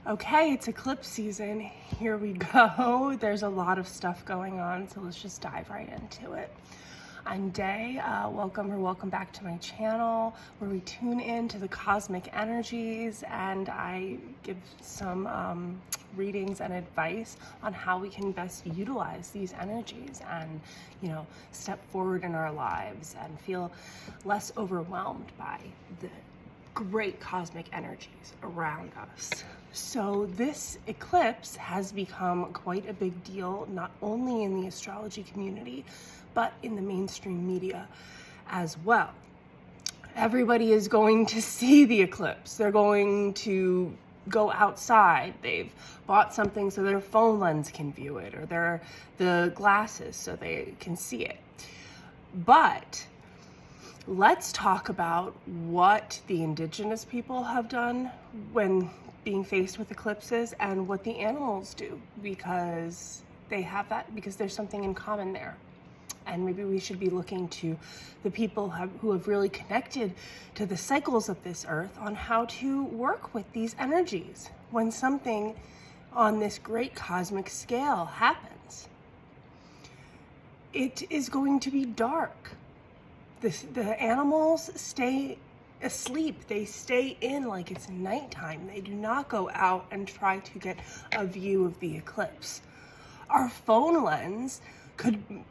Okay, it's eclipse season. Here we go. There's a lot of stuff going on, so let's just dive right into it. I'm Dae. Welcome back to my channel where we tune into the cosmic energies and I give some readings and advice on how we can best utilize these energies and, step forward in our lives and feel less overwhelmed by the great cosmic energies around us. So this eclipse has become quite a big deal, not only in the astrology community, but in the mainstream media as well. Everybody is going to see the eclipse. They're going to go outside. They've bought something so their phone lens can view it, or the glasses so they can see it. But let's talk about what the indigenous people have done when being faced with eclipses and what the animals do, because because there's something in common there. And maybe we should be looking to the people who have really connected to the cycles of this earth on how to work with these energies when something on this great cosmic scale happens. It is going to be dark. The animals stay asleep. They stay in like it's nighttime. They do not go out and try to get a view of the eclipse. Our phone lens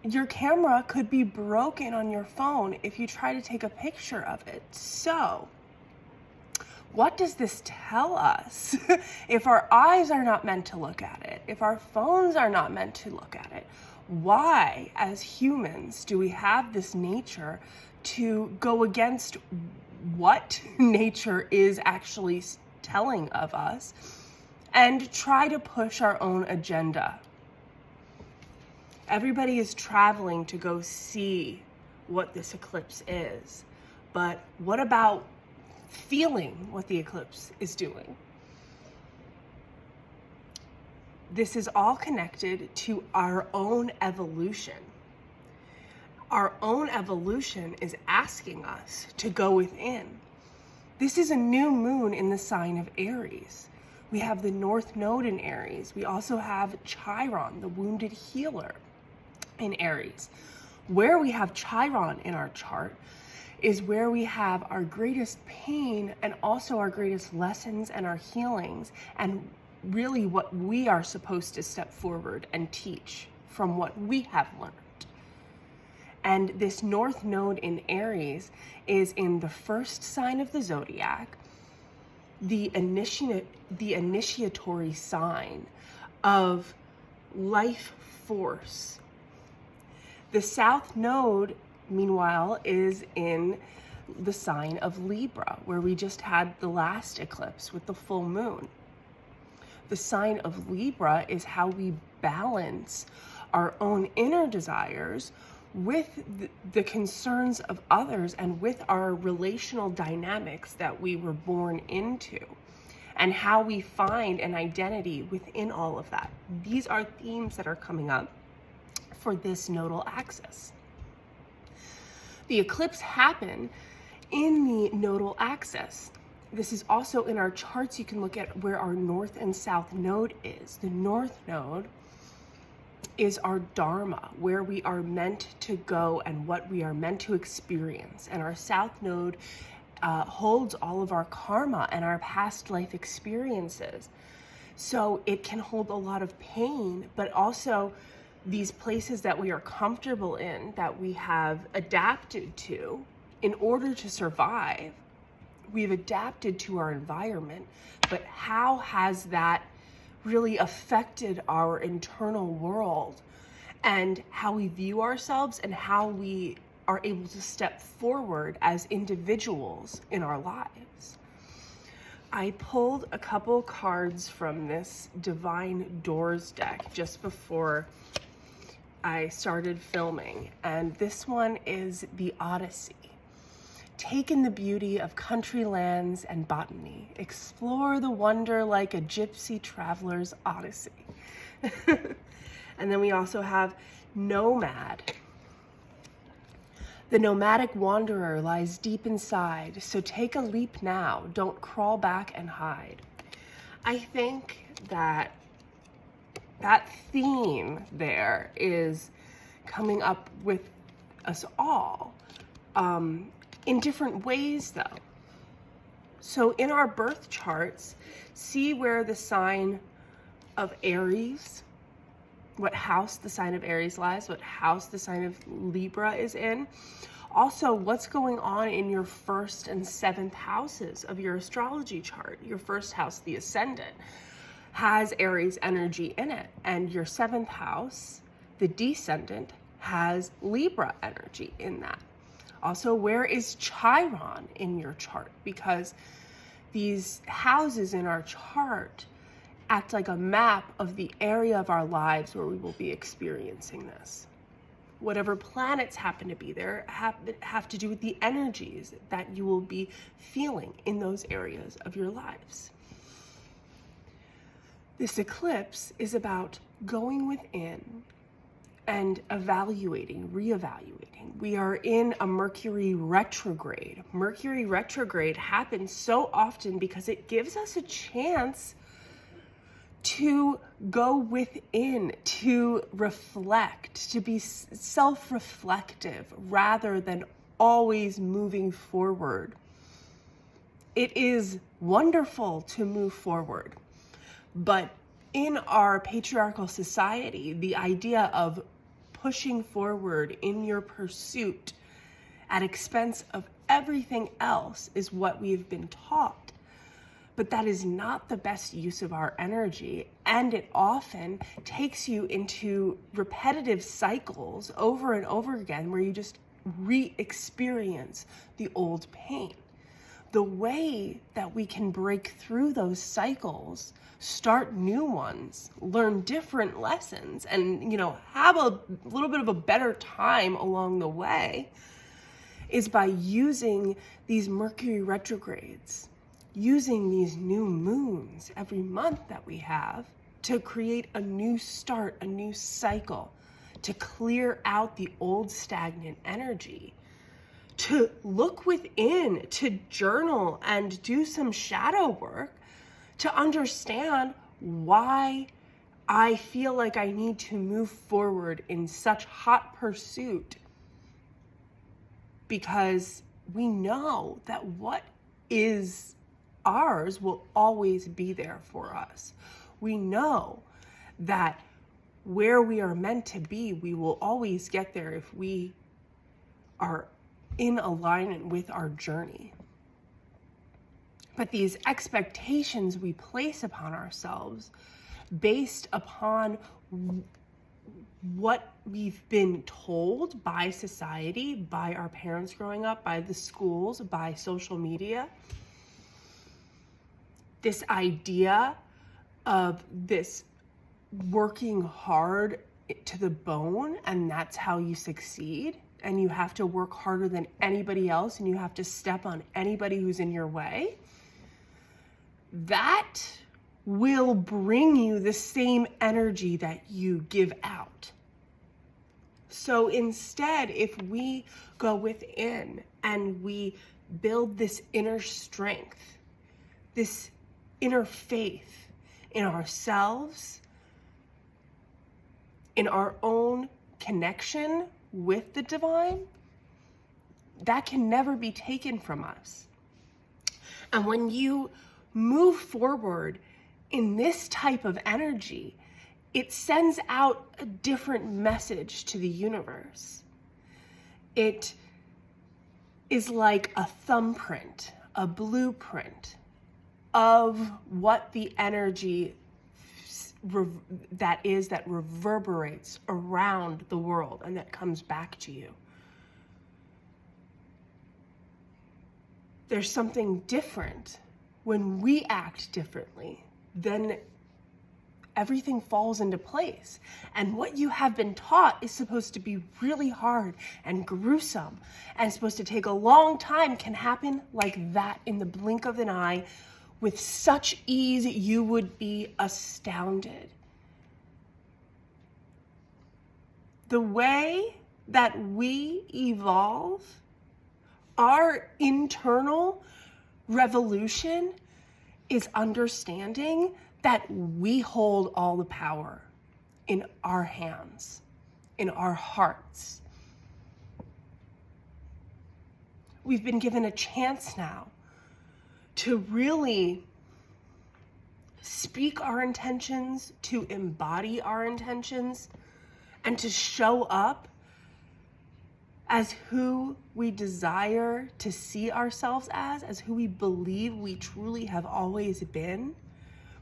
your camera could be broken on your phone if you try to take a picture of it. So, what does this tell us? If our eyes are not meant to look at it, if our phones are not meant to look at it, why, as humans, do we have this nature to go against what nature is actually telling of us and try to push our own agenda? Everybody is traveling to go see what this eclipse is, but what about feeling what the eclipse is doing? This is all connected to our own evolution. Our own evolution is asking us to go within. This is a new moon in the sign of Aries. We have the North Node in Aries. We also have Chiron, the wounded healer, in Aries. Where we have Chiron in our chart is where we have our greatest pain and also our greatest lessons and our healings, and really what we are supposed to step forward and teach from what we have learned. And this North Node in Aries is in the first sign of the zodiac, the initiatory sign of life force. The South Node, meanwhile, is in the sign of Libra, where we just had the last eclipse with the full moon. The sign of Libra is how we balance our own inner desires with the concerns of others and with our relational dynamics that we were born into, and how we find an identity within all of that. These are themes that are coming up for this nodal axis. The eclipse happened in the nodal axis. This is also in our charts. You can look at where our North and South Node is. The North Node is our Dharma, where we are meant to go and what we are meant to experience. And our South Node holds all of our karma and our past life experiences. So it can hold a lot of pain, but also these places that we are comfortable in, that we have adapted to in order to survive. We've adapted to our environment, but how has that really affected our internal world and how we view ourselves and how we are able to step forward as individuals in our lives? I pulled a couple cards from this Divine Doors deck just before I started filming, and this one is the Odyssey. Take in the beauty of country lands and botany. Explore the wonder like a gypsy traveler's odyssey. And then we also have Nomad. The nomadic wanderer lies deep inside, so take a leap now. Don't crawl back and hide. I think that that theme there is coming up with us all, in different ways though. So in our birth charts, see where the sign of Aries, what house the sign of Aries lies, what house the sign of Libra is in. Also, what's going on in your 1st and 7th houses of your astrology chart. Your 1st house, the ascendant, has Aries energy in it, and your 7th house, the descendant, has Libra energy in that. Also, where is Chiron in your chart? Because these houses in our chart act like a map of the area of our lives where we will be experiencing this. Whatever planets happen to be there have to do with the energies that you will be feeling in those areas of your lives. This eclipse is about going within and evaluating, reevaluating. We are in a Mercury retrograde. Mercury retrograde happens so often because it gives us a chance to go within, to reflect, to be self-reflective rather than always moving forward. It is wonderful to move forward, but in our patriarchal society, the idea of pushing forward in your pursuit at expense of everything else is what we've been taught. But that is not the best use of our energy, and it often takes you into repetitive cycles over and over again where you just re-experience the old pain. The way that we can break through those cycles, start new ones, learn different lessons, and have a little bit of a better time along the way is by using these Mercury retrogrades, using these new moons every month that we have to create a new start, a new cycle, to clear out the old stagnant energy, to look within, to journal and do some shadow work to understand why I feel like I need to move forward in such hot pursuit. Because we know that what is ours will always be there for us. We know that where we are meant to be, we will always get there if we are in alignment with our journey. But these expectations we place upon ourselves based upon what we've been told by society, by our parents growing up, by the schools, by social media, this idea of this working hard to the bone, and that's how you succeed, and you have to work harder than anybody else, and you have to step on anybody who's in your way, that will bring you the same energy that you give out. So instead, if we go within and we build this inner strength, this inner faith in ourselves, in our own connection with the divine, that can never be taken from us. And when you move forward in this type of energy, it sends out a different message to the universe. It is like a thumbprint, a blueprint of what the energy that reverberates around the world and that comes back to you. There's something different when we act differently, then everything falls into place. And what you have been taught is supposed to be really hard and gruesome and supposed to take a long time can happen like that in the blink of an eye with such ease you would be astounded. The way that we evolve, our internal revolution is understanding that we hold all the power in our hands, in our hearts. We've been given a chance now to really speak our intentions, to embody our intentions, and to show up as who we desire to see ourselves as who we believe we truly have always been,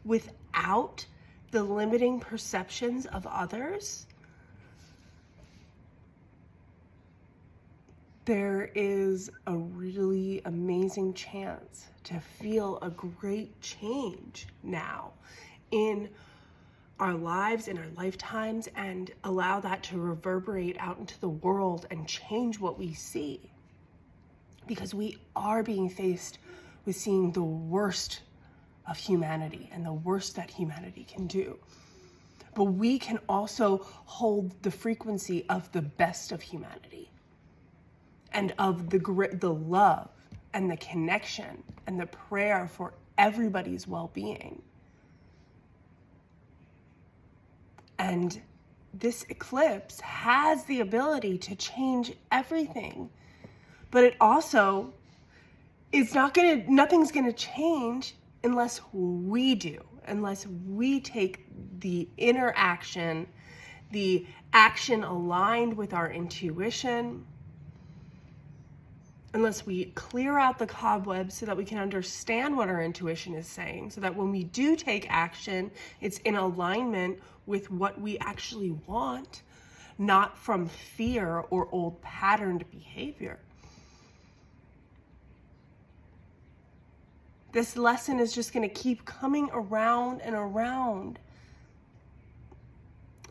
without the limiting perceptions of others. There is a really amazing chance to feel a great change now in our lives, in our lifetimes, and allow that to reverberate out into the world and change what we see. Because we are being faced with seeing the worst of humanity and the worst that humanity can do. But we can also hold the frequency of the best of humanity and of the love and the connection and the prayer for everybody's well-being. And this eclipse has the ability to change everything, but it also is nothing's gonna change unless we do, unless we take the inner action, the action aligned with our intuition, unless we clear out the cobwebs so that we can understand what our intuition is saying, so that when we do take action, it's in alignment with what we actually want, not from fear or old patterned behavior. This lesson is just going to keep coming around and around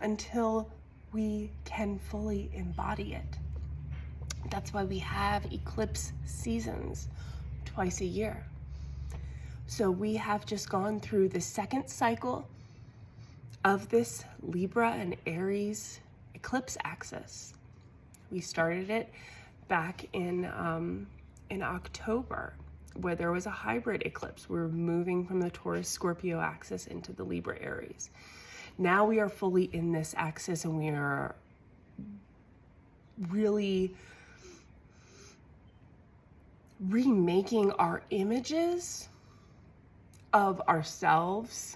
until we can fully embody it. That's why we have eclipse seasons twice a year. So we have just gone through the second cycle of this Libra and Aries eclipse axis. We started it back in October, where there was a hybrid eclipse. We were moving from the Taurus-Scorpio axis into the Libra-Aries. Now we are fully in this axis, and we are really remaking our images of ourselves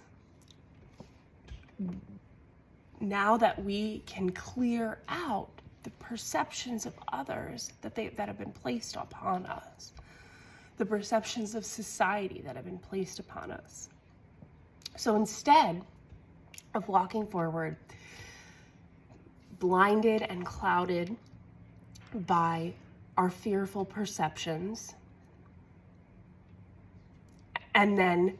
now that we can clear out the perceptions of others that have been placed upon us, the perceptions of society that have been placed upon us. So instead of walking forward blinded and clouded by our fearful perceptions, and then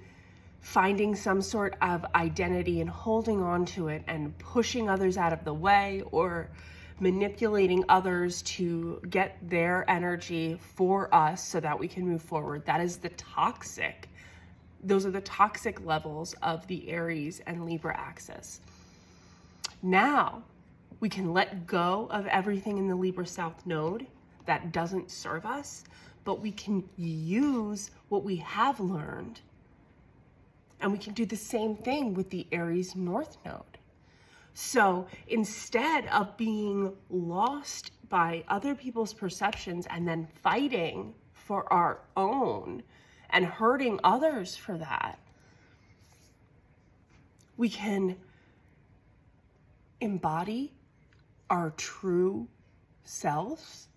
finding some sort of identity and holding on to it and pushing others out of the way, or manipulating others to get their energy for us so that we can move forward. Those are the toxic levels of the Aries and Libra axis. Now we can let go of everything in the Libra South Node that doesn't serve us, but we can use what we have learned, and we can do the same thing with the Aries North Node. So instead of being lost by other people's perceptions and then fighting for our own and hurting others for that, we can embody our true selves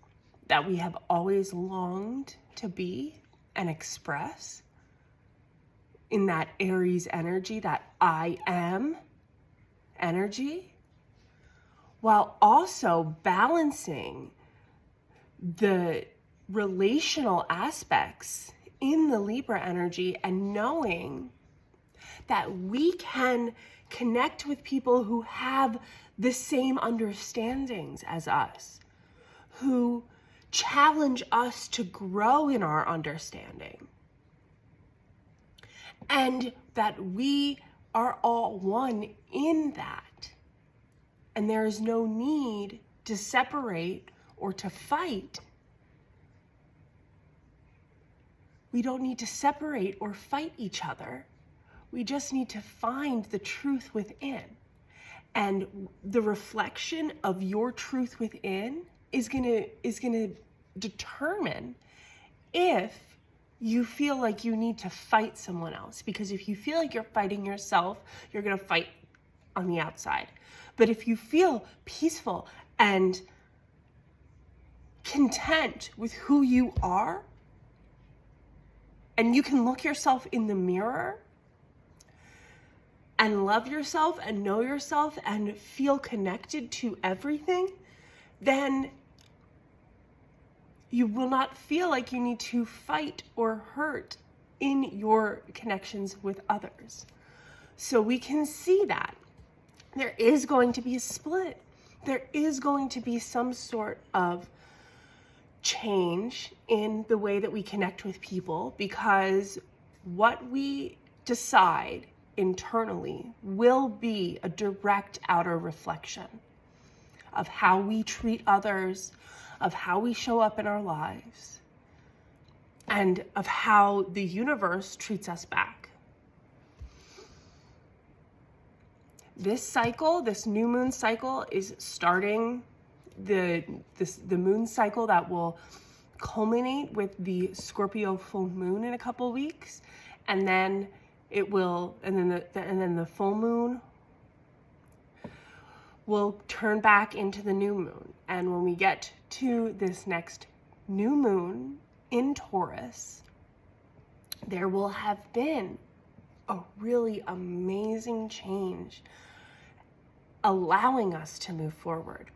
that we have always longed to be and express in that Aries energy, that I am energy, while also balancing the relational aspects in the Libra energy and knowing that we can connect with people who have the same understandings as us, who challenge us to grow in our understanding, and that we are all one in that. And there is no need to separate or to fight. We don't need to separate or fight each other. We just need to find the truth within. And the reflection of your truth within is gonna determine if you feel like you need to fight someone else. Because if you feel like you're fighting yourself, you're gonna fight on the outside. But if you feel peaceful and content with who you are, and you can look yourself in the mirror and love yourself and know yourself and feel connected to everything, then you will not feel like you need to fight or hurt in your connections with others. So we can see that there is going to be a split. There is going to be some sort of change in the way that we connect with people, because what we decide internally will be a direct outer reflection of how we treat others, of how we show up in our lives, and of how the universe treats us back. This cycle, this new moon cycle, is starting the moon cycle that will culminate with the Scorpio full moon in a couple weeks, and then it will, and then the full moon will turn back into the new moon. And when we get to this next new moon in Taurus, there will have been a really amazing change allowing us to move forward.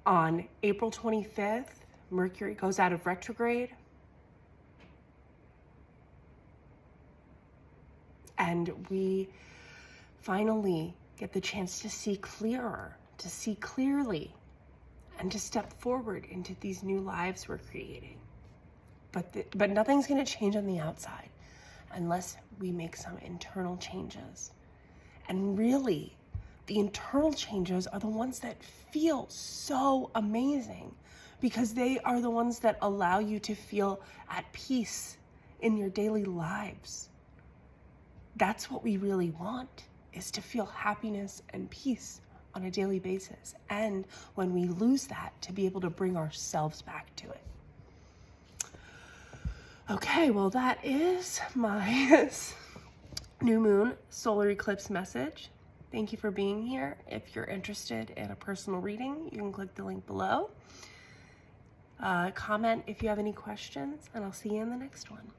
On April 25th, Mercury goes out of retrograde. And we finally get the chance to see clearer, to see clearly, and to step forward into these new lives we're creating. But nothing's going to change on the outside unless we make some internal changes. And really, the internal changes are the ones that feel so amazing, because they are the ones that allow you to feel at peace in your daily lives. That's what we really want, is to feel happiness and peace on a daily basis. And when we lose that, to be able to bring ourselves back to it. Okay, well, that is my new moon solar eclipse message. Thank you for being here. If you're interested in a personal reading, you can click the link below. Comment if you have any questions, and I'll see you in the next one.